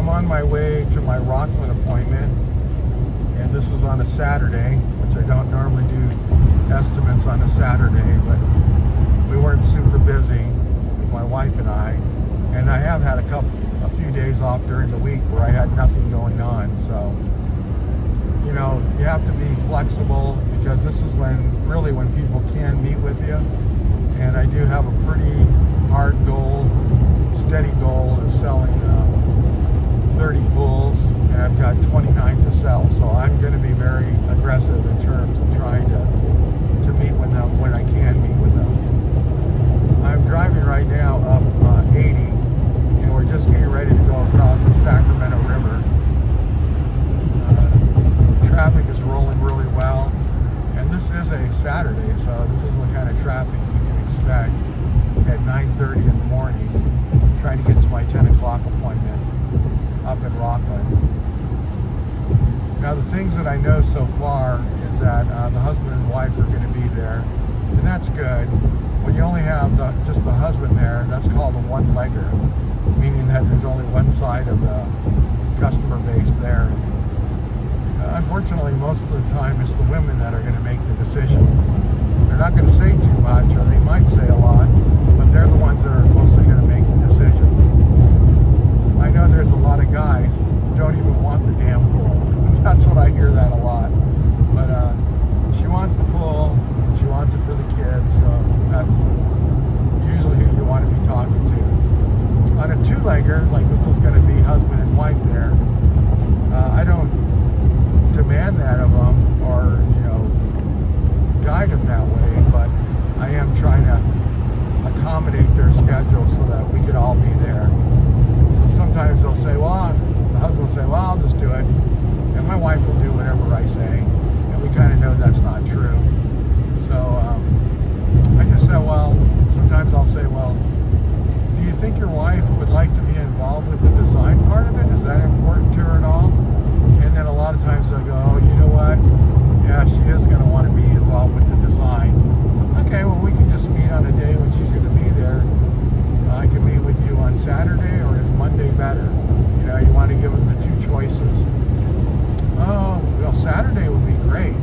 I'm on my way to my Rockland appointment, and this is on a Saturday, which I don't normally do estimates on a Saturday, but we weren't super busy, my wife and I have had a few days off during the week where I had nothing going on. So, you know, you have to be flexible, because this is when people can meet with you. And I do have a pretty hard goal, steady goal of selling 30 pools, and I've got 29 to sell. So I'm going to be very aggressive in terms of trying to meet with them when I can meet with them. I'm driving right now up 80, and we're just getting ready to go across the Sacramento River. Traffic is rolling really well, and this is a Saturday, so this is the kind of traffic you can expect at 9:30 in the morning, trying to get to my 10 o'clock appointment up in Rockland. Now, the things that I know so far is that the husband and wife are going to be there, and that's good. When you only have just the husband there, that's called a one-legger, meaning that there's only one side of the customer base there. Unfortunately, most of the time, it's the women that are going to make the decision. They're not going to say too much, or they might say a lot, but they're the ones that are mostly going to make the decision. I know there's a lot of guys who don't even want the damn pool. That's what I hear that a lot. But she wants the pool, she wants it for the kids, so that's usually who you want to be talking to. On a two-legger, like this is going to be husband and wife there, I don't demand that of them or, you know, guide them that way, but I am trying to accommodate their schedule so that we could all be there. So sometimes they'll say, well, the husband will say, well, I'll just do it, and my wife will do whatever I say, and we kind of know that's not true. So I just said, well, sometimes I'll say, well, do you think your wife would like to be involved with the design part of it? Is that important to her at all? And then a lot of times they'll go, oh, you know what? Yeah, she is going to want to be involved with the design. Okay, well, we can just meet on a day when she's going to be there. I can meet with you on Saturday, or is Monday better? You know, you want to give them the two choices. Oh, well, Saturday would be great.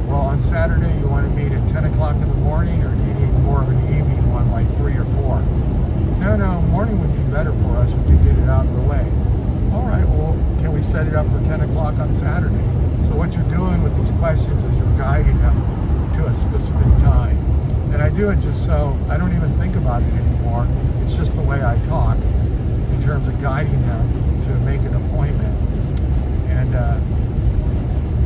Well, on Saturday, you want to meet at 10 o'clock in the morning, or do you need more of an evening one, like 3 or 4? No, morning would be better for us. We could get it out of the way. All right, well, can we set it up for 10 o'clock on Saturday? So what you're doing with these questions is you're guiding them to a specific time. And I do it just so I don't even think about it anymore. It's just the way I talk in terms of guiding them to make an appointment.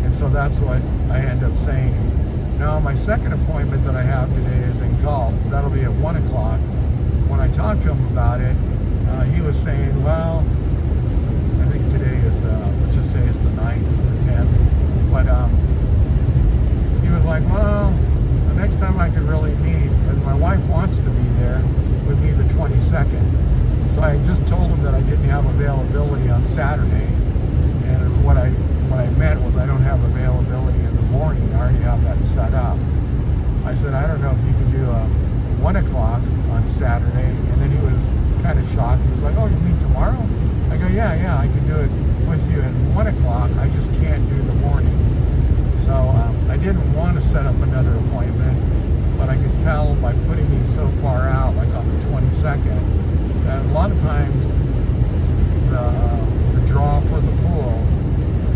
And so that's what I end up saying. Now, my second appointment that I have today is in Gulf. That'll be at 1 o'clock. When I talked to him about it, he was saying, well, I think today is, let's just say it's the 9th or the 10th. But he was like, well, the next time I could really meet, and my wife wants to be there, would be the 22nd. So I just told him that I didn't have availability on Saturday. And what I meant was I don't have availability in the morning. I already have that set up. I said, I don't know if you can do a 1 o'clock on Saturday. And then he was kind of shocked. He was like, oh, you mean tomorrow? I go, yeah, I can do it with you at 1 o'clock. I just can't do the morning. So I didn't want to set up another appointment, but I could tell by putting these so far out, like on the 22nd, that a lot of times the draw for the pool,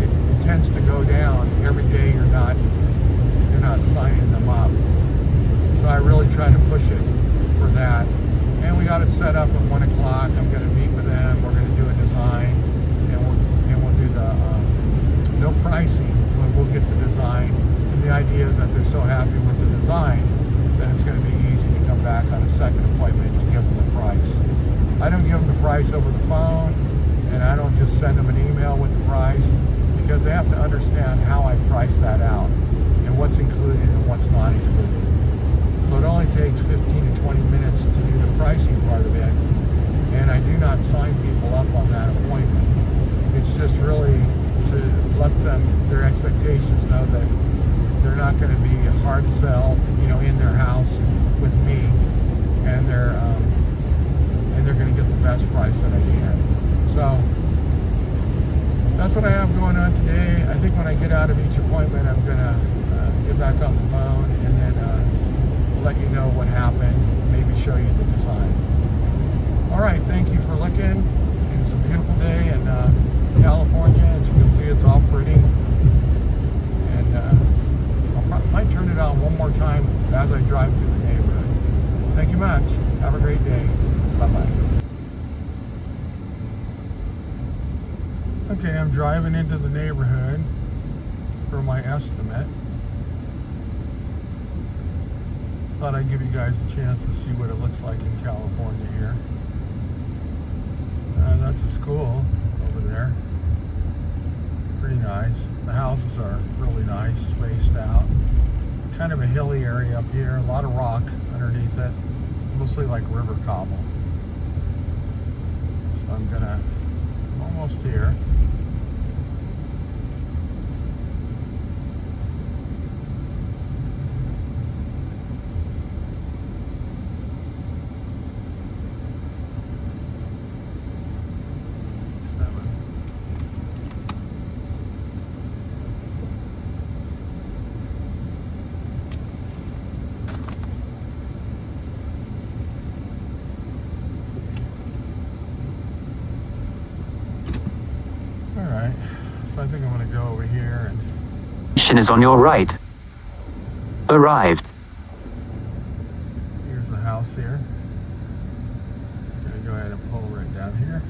it tends to go down every day you're not signing them up. So I really try to push it for that. And we got it set up at 1 o'clock. I'm going to meet with them. We're going to do a design, and we'll do the no pricing. We'll get the design. And the idea is that they're so happy with the design that it's going to be easy to come back on a second appointment to give them the price. I don't give them the price over the phone, and I don't just send them an email with the price, because they have to understand how I price that out and what's included and what's not included. So it only takes 15 to 20 minutes to do the pricing part of it, and I do not sign people up on that appointment. It's just really to let them, their expectations know that they're not going to be a hard sell, in their house with me, and they're going to get the best price that I can. So that's what I have going on today. I think when I get out of each appointment, I'm gonna get back on the phone and then let you know what happened, maybe show you the design. All right, thank you for looking. It's a beautiful day in California. As you can see, it's all pretty. And I might turn it on one more time as I drive through the neighborhood. Thank you much. Have a great day. Bye-bye. Okay, I'm driving into the neighborhood for my estimate. Thought I'd give you guys a chance to see what it looks like in California here. That's a school over there. Pretty nice. The houses are really nice, spaced out. Kind of a hilly area up here. A lot of rock underneath it. Mostly like river cobble. So I'm almost here. So I think I'm going to go over here and... Station is on your right. Arrived. Here's the house here. I'm going to go ahead and pull right down here.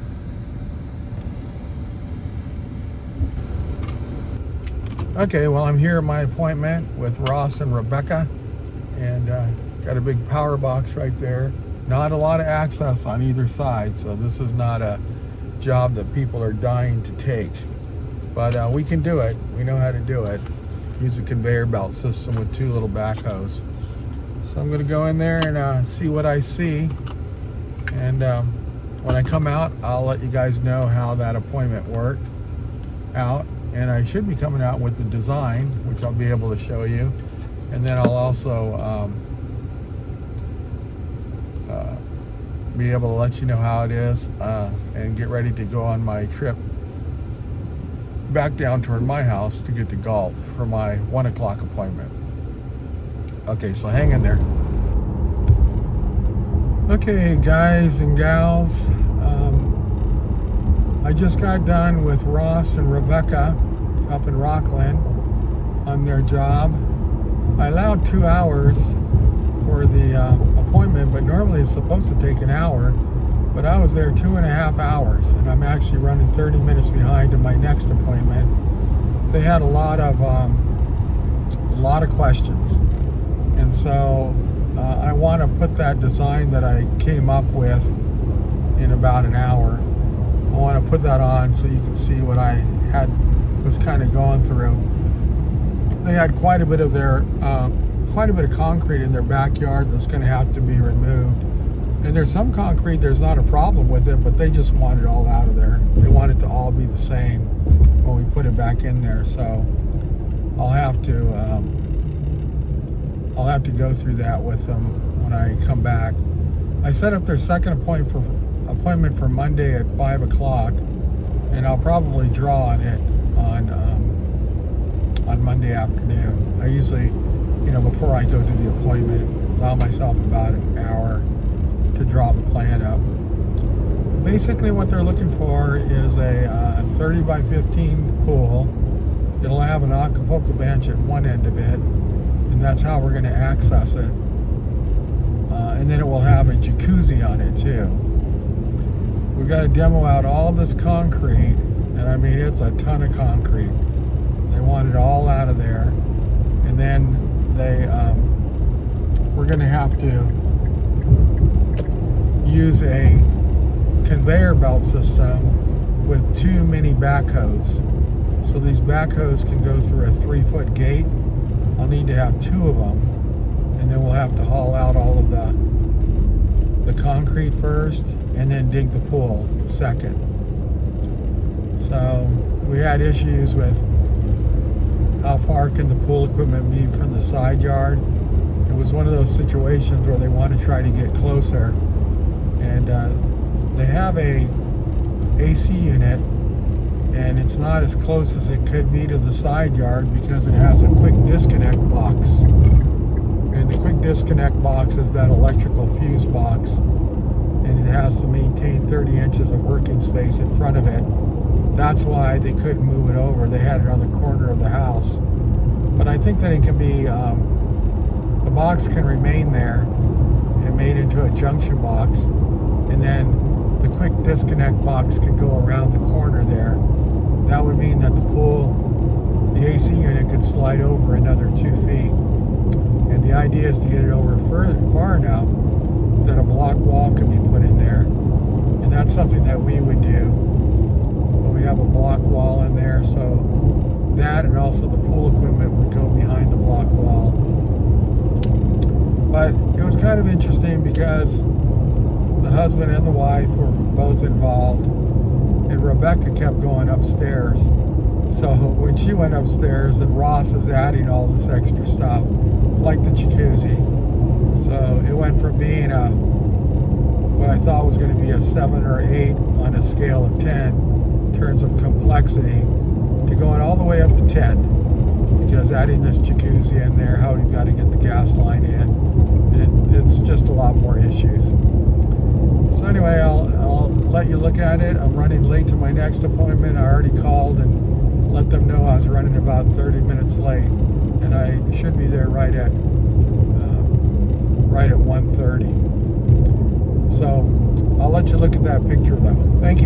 Okay, well, I'm here at my appointment with Ross and Rebecca, and got a big power box right there. Not a lot of access on either side, so this is not a job that people are dying to take. But we can do it. We know how to do it. Use a conveyor belt system with 2 little backhoes. So I'm going to go in there and see what I see. And when I come out, I'll let you guys know how that appointment worked out. And I should be coming out with the design, which I'll be able to show you. And then I'll also be able to let you know how it is and get ready to go on my trip back down toward my house to get to Galt for my 1 o'clock appointment. Okay, so hang in there. Okay, guys and gals, I just got done with Ross and Rebecca up in Rockland on their job. I allowed 2 hours for the appointment, but normally it's supposed to take an hour. But I was there 2.5 hours, and I'm actually running 30 minutes behind to my next appointment. They had a lot of questions, and so I want to put that design that I came up with in about an hour. I want to put that on so you can see what I was kind of going through. They had quite a bit of concrete in their backyard that's going to have to be removed. And there's some concrete, there's not a problem with it, but they just want it all out of there. They want it to all be the same when we put it back in there. So I'll have to go through that with them when I come back. I set up their second appointment for Monday at 5 o'clock, and I'll probably draw on it on Monday afternoon. I usually, before I go to the appointment, allow myself about an hour to draw the plan up. Basically what they're looking for is a 30 by 15 pool. It'll have an Acapulco bench at one end of it, and that's how we're going to access it. And then it will have a jacuzzi on it too. We've got to demo out all this concrete, and I mean it's a ton of concrete. They want it all out of there, and then we're going to have to use a conveyor belt system with 2 mini backhoes. So these backhoes can go through a 3-foot gate. I'll need to have 2 of them, and then we'll have to haul out all of the concrete first and then dig the pool second. So we had issues with how far can the pool equipment be from the side yard. It was one of those situations where they want to try to get closer. And they have a AC unit and it's not as close as it could be to the side yard because it has a quick disconnect box. And the quick disconnect box is that electrical fuse box, and it has to maintain 30 inches of working space in front of it. That's why they couldn't move it over. They had it on the corner of the house. But I think that it can be, the box can remain there and made into a junction box, and then the quick disconnect box can go around the corner there. That would mean that the AC unit could slide over another 2 feet. And the idea is to get it over far enough that a block wall can be put in there. And that's something that we would do. We'd have a block wall in there, so that and also the pool equipment would go behind the block wall. But it was kind of interesting because the husband and the wife were both involved, and Rebecca kept going upstairs. So when she went upstairs, and Ross is adding all this extra stuff, like the jacuzzi. So it went from being what I thought was going to be a 7 or 8 on a scale of 10 in terms of complexity, to going all the way up to 10, because adding this jacuzzi in there, how you've got to get the gas line in, it's just a lot more issues. So anyway, I'll let you look at it. I'm running late to my next appointment. I already called and let them know I was running about 30 minutes late, and I should be there right at 1:30. So I'll let you look at that picture though. Thank you.